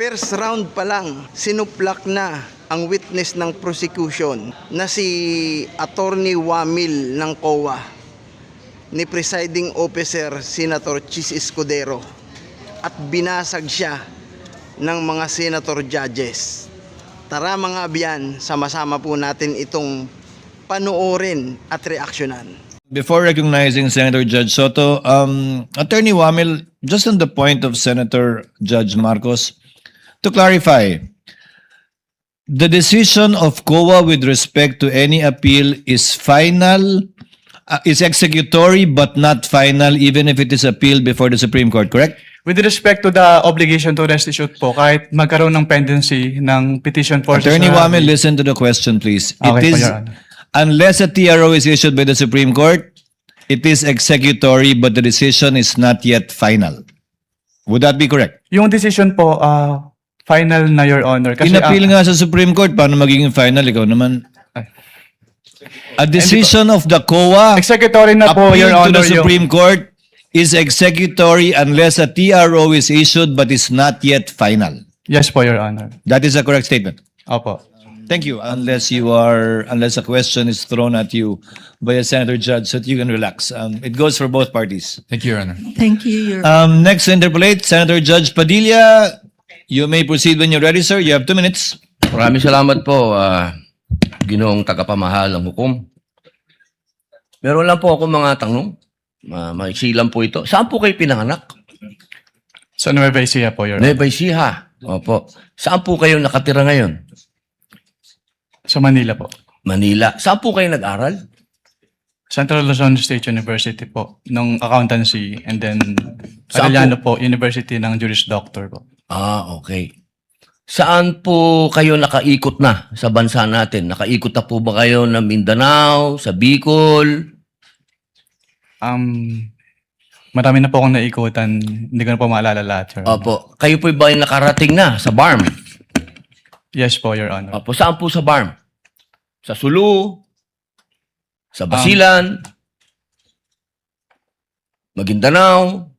First round pa lang, sinuplak na ang witness ng prosecution na si Attorney Wamil ng COA ni Presiding Officer Senator Chis Escudero at binasag siya ng mga senator judges. Tara mga abyan, sama-sama po natin itong panoorin at reaksyonan. Before recognizing Senator Judge Soto, Attorney Wamil, just on the point of Senator Judge Marcos, to clarify, the decision of COA with respect to any appeal is final, is executory but not final even if it is appealed before the Supreme Court, correct? With respect to the obligation to restitute po, kahit magkaroon ng pendency ng petition for... Attorney Wamil, listen to the question, please. Okay, It is, Your Honor. unless a TRO is issued by the Supreme Court, it is executory but the decision is not yet final. Would that be correct? Yung decision po, final na, Your Honor. Kasi, Inappeal nga sa Supreme Court, paano magiging final? Ikaw naman. A decision of the COA executory na po, Your appealed to Honor. the Supreme Court is executory unless a TRO is issued but is not yet final. Yes po, Your Honor. That is a correct statement. Opo. Thank you. Unless a question is thrown at you by a senator judge, so that you can relax. It goes for both parties. Thank you, Your Honor. Thank you, Your Next to interpolate, Senator Judge Padilla. You may proceed when you're ready, sir. You have 2 minutes. Maraming salamat po, Ginoong tagapamahal ng hukom. Meron lang po ako mga tanong. Maiksi lang po ito. Saan po kayo pinanganak? Sa Nueva Ecija po, Your Honor. Nueva Ecija. Opo. Saan po kayo nakatira ngayon? Sa Manila po. Manila. Saan po kayo nag-aral? Central Luzon State University po, ng accountancy, and then Saan Arellano po, University ng Juris Doctor po. Okay. Saan po kayo nakaikot na sa bansa natin? Nakaikot na po ba kayo ng Mindanao, sa Bicol? Marami na po akong naikutan, hindi ko na po maalala lahat, Your Honor. Opo. Kayo po ba yung nakarating na sa BARM? Yes po, Your Honor. Opo. Saan po sa BARM? Sa Sulu? Sa Basilan? Maguindanao?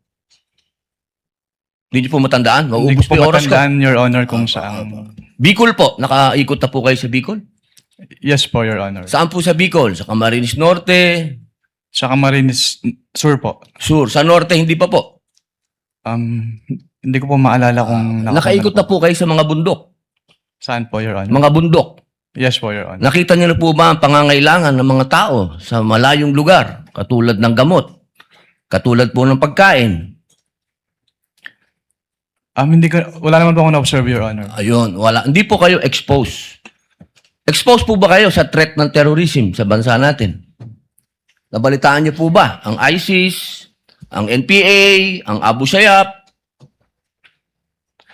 Hindi niyo po matandaan? Hindi Mauubos ko po po yung oras ko. matandaan, Your Honor, kung saan. Bicol po. Nakaikot na po kayo sa Bicol? Yes po, Your Honor. Saan po sa Bicol? Sa Camarines Norte? Sa Camarines Sur po. Sur? Sa Norte, hindi pa po. Hindi ko po maalala kung... Nakaikot na po kayo sa mga bundok? Saan po, Your Honor? Mga bundok? Yes po, Your Honor. Nakita niyo na po ba ang pangangailangan ng mga tao sa malayong lugar? Katulad ng gamot? Katulad po ng pagkain? Wala naman po akong na-observe, Your Honor. Ayun, wala. Hindi po kayo exposed. Exposed po ba kayo sa threat ng terrorism sa bansa natin? Nabalitaan niyo po ba ang ISIS, ang NPA, ang Abu Sayyaf?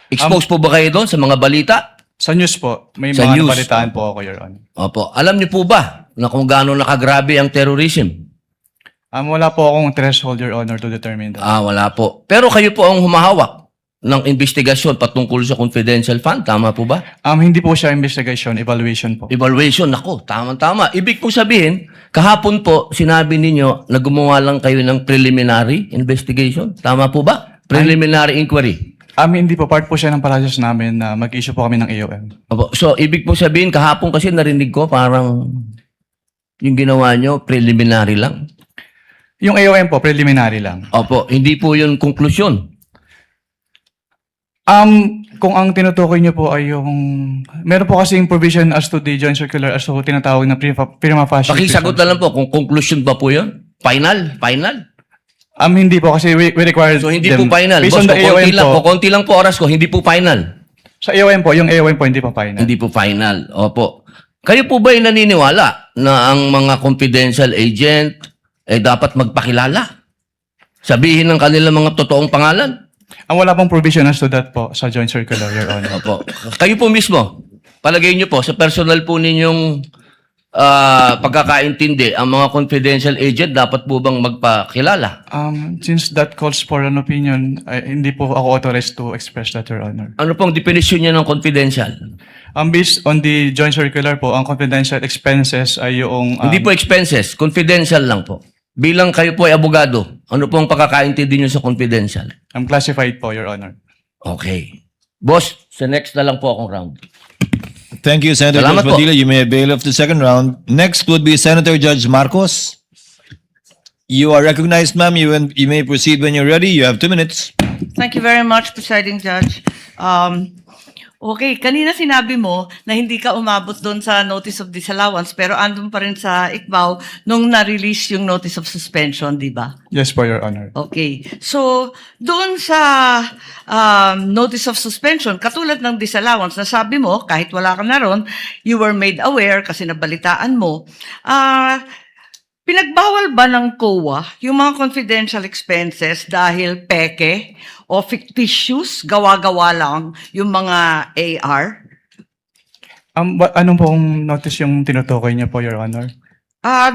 Exposed po ba kayo doon sa mga balita? Sa news po, may Sa mga news. nabalitaan po ako, Your Honor. Opo. Alam niyo po ba na kung gaano nakagrabe ang terrorism? Wala po akong threshold, Your Honor, to determine that. Wala po. Pero kayo po ang humahawak ng investigasyon patungkol sa confidential fund. Tama po ba? Hindi po siya investigation, evaluation po. Evaluation. Ako, tama-tama. Ibig po sabihin, kahapon po, sinabi ninyo na gumawa lang kayo ng preliminary investigation. Tama po ba? Preliminary inquiry. Hindi po, part po siya ng process namin na mag-issue po kami ng AOM. Opo. So, ibig po sabihin, kahapon kasi narinig ko parang yung ginawa nyo, preliminary lang. Yung AOM po, preliminary lang. Opo. Hindi po yun konklusyon. Kung ang tinutukoy niyo po ay yung... Meron po kasing provision as to the joint circular as to tinatawag na prima facie. Pakisagot na lang po kung conclusion ba po yun? Final? Hindi po kasi we require So, hindi them- po final. Based Boss, on the AOM po, konti lang po oras ko, hindi po final. sa AOM po, yung AOM po hindi pa final. Hindi po final. Opo. Kayo po ba ay naniniwala na ang mga confidential agent dapat magpakilala? Sabihin ng kanilang mga totoong pangalan? Wala pong provision as to that po sa joint circular, Your Honor. Opo. Kayo po mismo, palagay niyo po, sa personal po ninyong pagkakaintindi, ang mga confidential agent dapat po bang magpakilala? Since that calls for an opinion, hindi po ako authorized to express that, Your Honor. Ano pong definition niya ng confidential? Based on the joint circular po, ang confidential expenses ay yung... Hindi po expenses, confidential lang po. Bilang kayo po ay abogado, ano pong pagkakaintindi niyo sa confidential? classified po, Your Honor. Okay. Boss, sa next na lang po akong round. Thank you, Senator Salamat Judge po. Padilla. You may avail of the second round. Next would be Senator Judge Marcos. You are recognized, ma'am. You may proceed when you're ready. You have 2 minutes. Thank you very much, Presiding Judge. Okay, kanina sinabi mo na hindi ka umabot doon sa notice of disallowance pero andun pa rin sa ICBAO nung na-release yung notice of suspension, di ba? Yes po, Your Honor. Okay. So, doon sa notice of suspension, katulad ng disallowance, nasabi mo, kahit wala ka na ron, you were made aware kasi nabalitaan mo, pinagbawal ba ng COA yung mga confidential expenses dahil peke o fictitious, gawa-gawa lang yung mga AR? Anong pong notice yung tinutukoy niya po, Your Honor?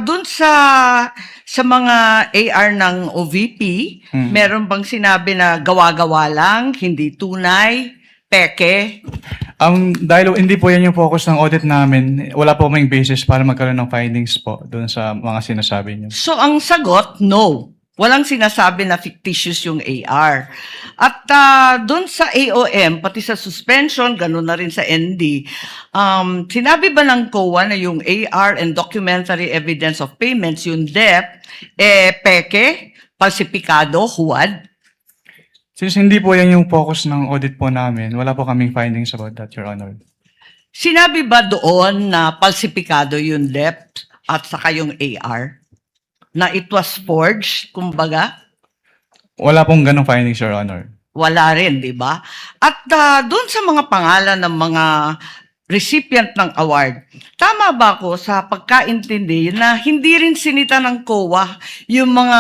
Doon sa mga AR ng OVP, meron bang sinabi na gawa-gawa lang, hindi tunay, peke? Dahil hindi po yan yung focus ng audit namin, wala po kaming basis para magkaroon ng findings po doon sa mga sinasabi niyo. So ang sagot, no. Walang sinasabi na fictitious yung AR. At doon sa AOM, pati sa suspension, ganun na rin sa ND, sinabi ba ng COA na yung AR and documentary evidence of payments, yung DEP, peke, falsipikado, huwad? Since hindi po yan yung focus ng audit po namin, wala po kaming findings about that, Your Honor. Sinabi ba doon na falsipikado yung DEP at saka yung AR? Na it was forged, kumbaga? Wala pong ganong findings, Your Honor. Wala rin, di ba? At doon sa mga pangalan ng mga recipient ng award, tama ba ako sa pagkaintindi na hindi rin sinita ng COA yung mga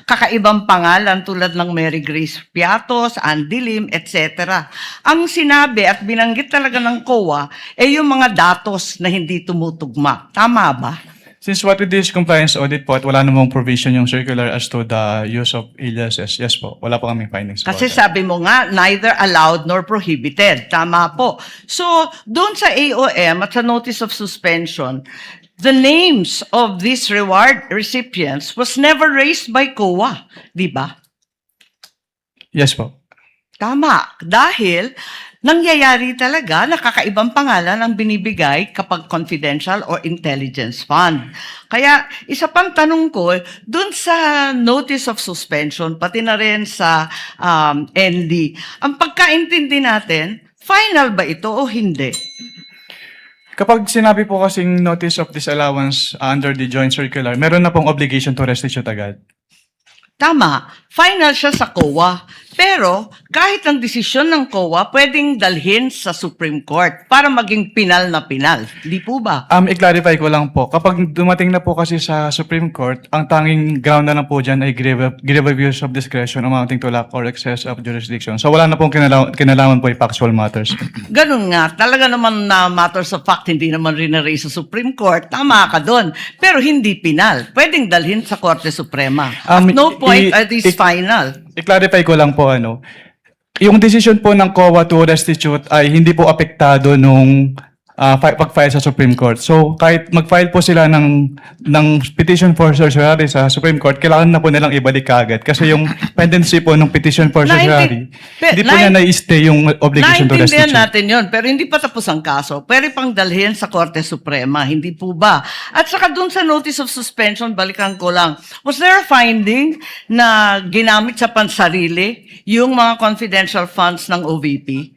kakaibang pangalan tulad ng Mary Grace Piatos, Andy Lim, etc. Ang sinabi at binanggit talaga ng COA ay yung mga datos na hindi tumutugma. Tama ba? Since what we did is compliance audit po at wala namang provision yung circular as to the use of aliases, yes po, wala po kaming findings Kasi about that. sabi mo nga, neither allowed nor prohibited. Tama po. So, doon sa AOM at sa notice of suspension, the names of these reward recipients was never raised by COA. Di ba? Yes po. Tama. Dahil nangyayari talaga na kakaibang pangalan ang binibigay kapag confidential or intelligence fund. Kaya isa pang tanong ko, dun sa notice of suspension, pati na rin sa ND, ang pagkaintindi natin, final ba ito o hindi? Kapag sinabi po kasing notice of disallowance under the joint circular, meron na pong obligation to restitute agad. Tama, final siya sa COA. Pero kahit ang desisyon ng COA, pwedeng dalhin sa Supreme Court para maging pinal na pinal. Di po ba? I-clarify ko lang po, kapag dumating na po kasi sa Supreme Court, ang tanging ground na lang po dyan ay grave abuse of discretion amounting to lack or excess of jurisdiction. So wala na pong kinalaman po yung factual matters. Ganun nga, talaga naman na matters of fact, hindi naman rin na-raise sa Supreme Court, tama ka doon. Pero hindi pinal. Pwedeng dalhin sa Korte Suprema. At no point are these final. I-clarify ko lang po, yung decision po ng COA to restitute ay hindi po apektado nung pag-file sa Supreme Court. So, kahit mag-file po sila ng petition for certiorari sa Supreme Court, kailangan na po nilang ibalik kaagad. Kasi yung pendency po ng petition for certiorari, hindi po niya na-stay yung obligation to Naintindihan restitute. natin yon, pero hindi pa tapos ang kaso. Pwede pang dalhin sa Korte Suprema, hindi po ba? At saka dun sa notice of suspension, balikan ko lang, was there a finding na ginamit sa pansarili yung mga confidential funds ng OVP?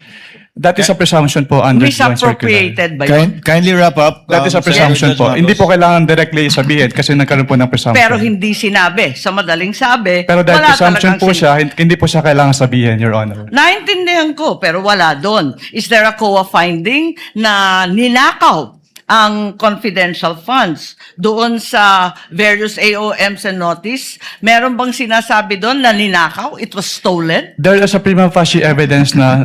That is a presumption po under joint circular. Misappropriated ba yun? Kindly wrap up. That is a presumption Senator Judge po. Marcos. Hindi po kailangan directly sabihin kasi nagkaroon po ng presumption. Pero hindi sinabi. Sa madaling sabi, Pero dahil wala presumption talagang po siya, hindi po siya kailangan sabihin, Your Honor. Naintindihan ko, pero wala doon. Is there a COA finding na ninakaw ang confidential funds doon sa various AOMs and notice? Meron bang sinasabi doon na ninakaw? It was stolen? There is a prima facie evidence na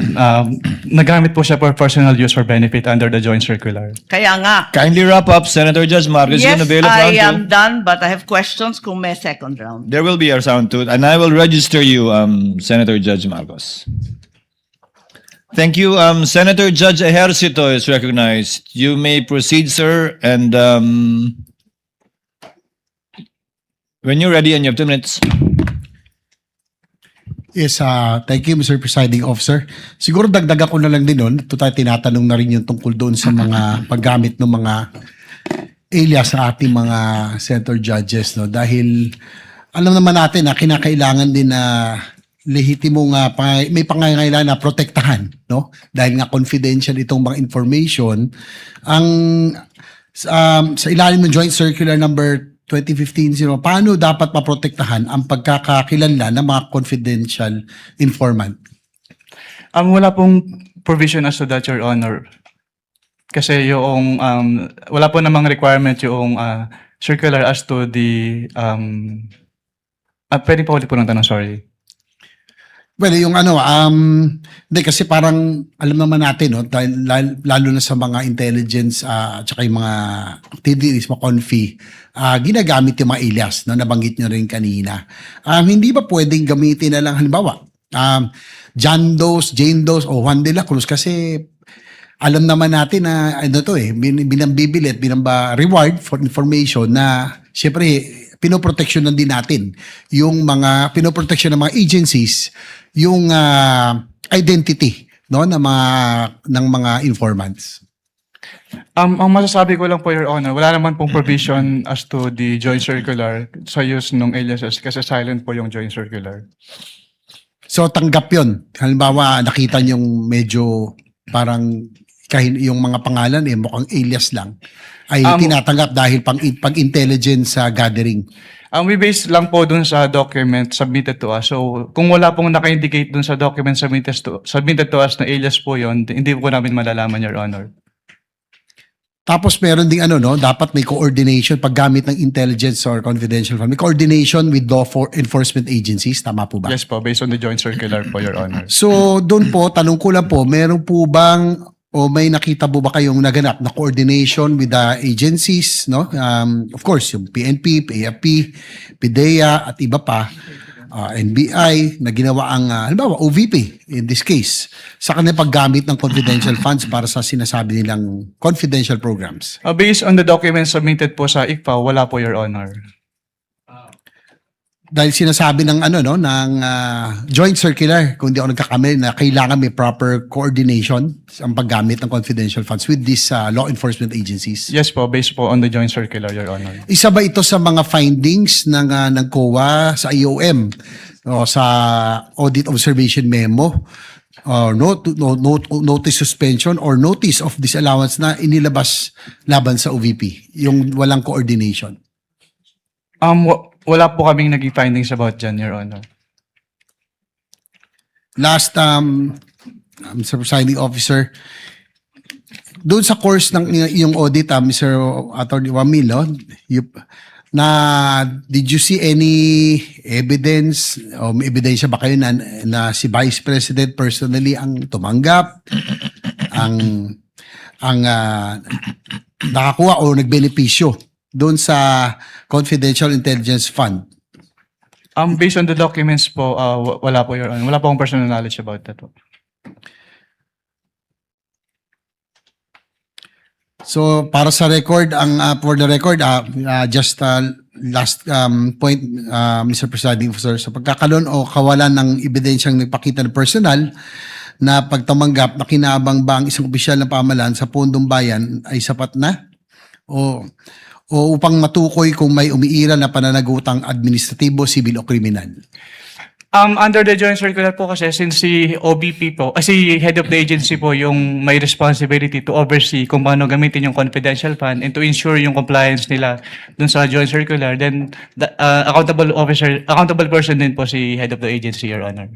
nagamit po siya for personal use or benefit under the joint circular. Kaya nga. Kindly wrap up, Senator Judge Marcos. Yes, You're gonna bail of I round am two. done, but I have questions kung may second round. There will be a round two, and I will register you, Senator Judge Marcos. Thank you. Senator Judge Ejercito is recognized. You may proceed, sir. And when you're ready, and you have 2 minutes. Yes, thank you, Mr. Presiding Officer. Siguro dagdagan ko na lang din nun. Ito tayo tinatanong na rin yung tungkol doon sa mga paggamit ng mga alias sa ating mga senator judges. No? Dahil alam naman natin na kinakailangan din na lehitimong may pangangailangan na protektahan. No? Dahil nga confidential itong mga information. Ang sa ilalim ng Joint Circular number 2015-0, paano dapat maprotektahan ang pagkakakilanlan ng mga confidential informant? Wala pong provision as to that, Your Honor. Kasi yung, wala po namang requirement yung circular as to the, pwede po ulit po ng tanong, sorry. Well, yung hindi kasi parang alam naman natin, no, dahil lalo na sa mga intelligence at saka yung mga activities, mga confi, ginagamit yung mga alias, no, nabanggit nyo rin kanina. Hindi ba pwedeng gamitin na lang, halimbawa, John Does, Jane Does, o Juan de la Cruz kasi alam naman natin na binambibilit, reward for information na syempre pinoproteksyonan din natin yung mga pinoproteksyon ng mga agencies yung identity no ng mga informants. Ang masasabi ko lang po, Your Honor, wala naman pong provision as to the joint circular sa use ng aliases kasi silent po yung joint circular. So tanggap yun. Halimbawa nakita niyong medyo parang kahit yung mga pangalan mukhang alias lang ay tinatanggap dahil pag-intelligence gathering. We base lang po dun sa document submitted to us. So, kung wala pong naka-indicate dun sa document submitted to us na alias po yon, hindi po namin malalaman, Your Honor. Tapos meron ding dapat may coordination paggamit ng intelligence or confidential fund. May coordination with law enforcement agencies, tama po ba? Yes po, based on the joint circular po, Your Honor. So, doon po, tanong ko lang po, meron po bang o may nakita po ba kayong naganap na coordination with the agencies, no? Of course, yung PNP, PAP, PDEA at iba pa, NBI na ginawa ang halimbawa OVP in this case sa kanilang paggamit ng confidential funds para sa sinasabi nilang confidential programs. Based on the documents submitted po sa ICPA, wala po, Your Honor. Dahil sinasabi ng ng joint circular, kung di ako nagkakamali, na kailangan may proper coordination ang paggamit ng confidential funds with these law enforcement agencies. Yes po, based po on the joint circular, Your Honor. Isa ba ito sa mga findings ng COA sa IOM o sa audit observation memo or notice suspension or notice of disallowance na inilabas laban sa OVP, yung walang coordination? Wala po kaming naging findings about dyan, Your Honor. Last, Mr. Presiding Officer, doon sa course ng iyong audit, Mr. Attorney Wamil, did you see any evidence o may ebidensya ba kayo na si Vice President personally ang tumanggap, ang nakakuha o nagbenepisyo doon sa Confidential Intelligence Fund? Based on the documents po, wala po, Your Honor. Wala po akong personal knowledge about that po. So para sa record, for the record, just last point, Mr. Presiding Officer, sa pagkakaroon o kawalan ng ebidensyang nagpakita ng personal na pagtamanggap na kinabang ba ang isang opisyal ng pamahalaan sa pondong bayan ay sapat na? O upang matukoy kung may umiira na pananagutang administratibo, sibil o kriminal? Under the joint circular po kasi, since si OBP po, si head of the agency po yung may responsibility to oversee kung paano gamitin yung confidential fund and to ensure yung compliance nila dun sa joint circular, then accountable person din po si head of the agency, Your Honor.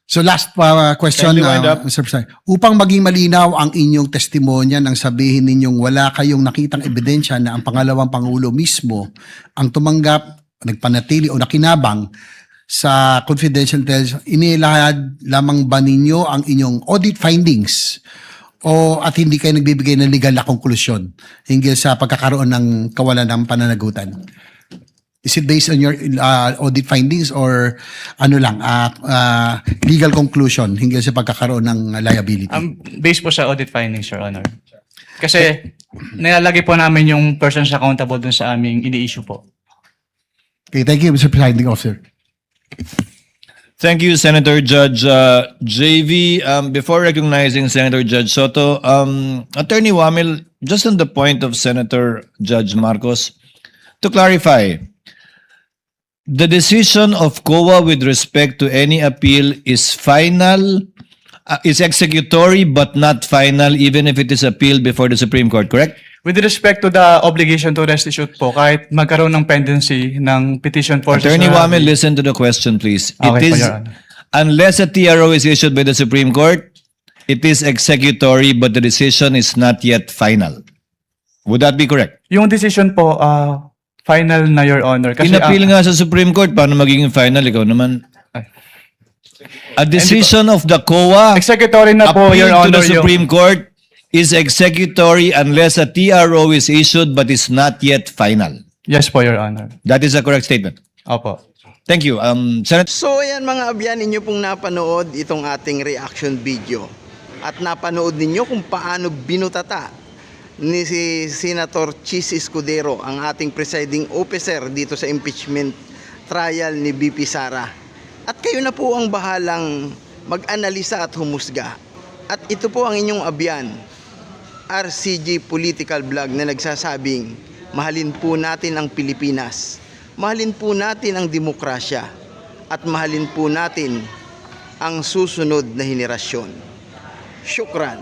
So last question, Kindly wind up. Mr. President. Upang maging malinaw ang inyong testimonya nang sabihin ninyong wala kayong nakitang ebidensya na ang pangalawang Pangulo mismo ang tumanggap, nagpanatili o nakinabang sa confidential intelligence, inilahad lamang ba ninyo ang inyong audit findings at hindi kayo nagbibigay ng legal na konklusyon hinggil sa pagkakaroon ng kawalan ng pananagutan? Is it based on your audit findings or legal conclusion hinggil sa pagkakaroon ng liability? Based po sa audit findings, Your Honor. Kasi nilalagay po namin yung persons accountable dun sa aming ini-issue po. Okay, thank you, Mr. Presiding Officer. Thank you, Senator Judge JV. Before recognizing Senator Judge Soto, Attorney Wamil, just on the point of Senator Judge Marcos, to clarify, the decision of COA with respect to any appeal is final, is executory but not final even if it is appealed before the Supreme Court, correct? With respect to the obligation to restitute po, kahit magkaroon ng pendency ng petition for Attorney certiorari- Wamil, listen to the question, please. Okay, It is, Your Honor. unless a TRO is issued by the Supreme Court, it is executory but the decision is not yet final. Would that be correct? Yung decision po, final na, Your Honor. Kasi Inappeal nga sa Supreme Court, paano magiging final? Ikaw naman. A decision of the COA executory na po, Your appealed to Honor. the Supreme Court is executory unless a TRO is issued but is not yet final. Yes po, Your Honor. That is a correct statement. Opo. Thank you. Senator. So ayan mga abyan, ninyo pong napanood itong ating reaction video. At napanood ninyo kung paano binutata ni si Senator Chis Escudero, ang ating presiding officer dito sa impeachment trial ni BP Sara. At kayo na po ang bahalang mag-analisa at humusga. At ito po ang inyong abyan, RCG Political Vlog, na nagsasabing mahalin po natin ang Pilipinas, mahalin po natin ang demokrasya, at mahalin po natin ang susunod na henerasyon. Syukran.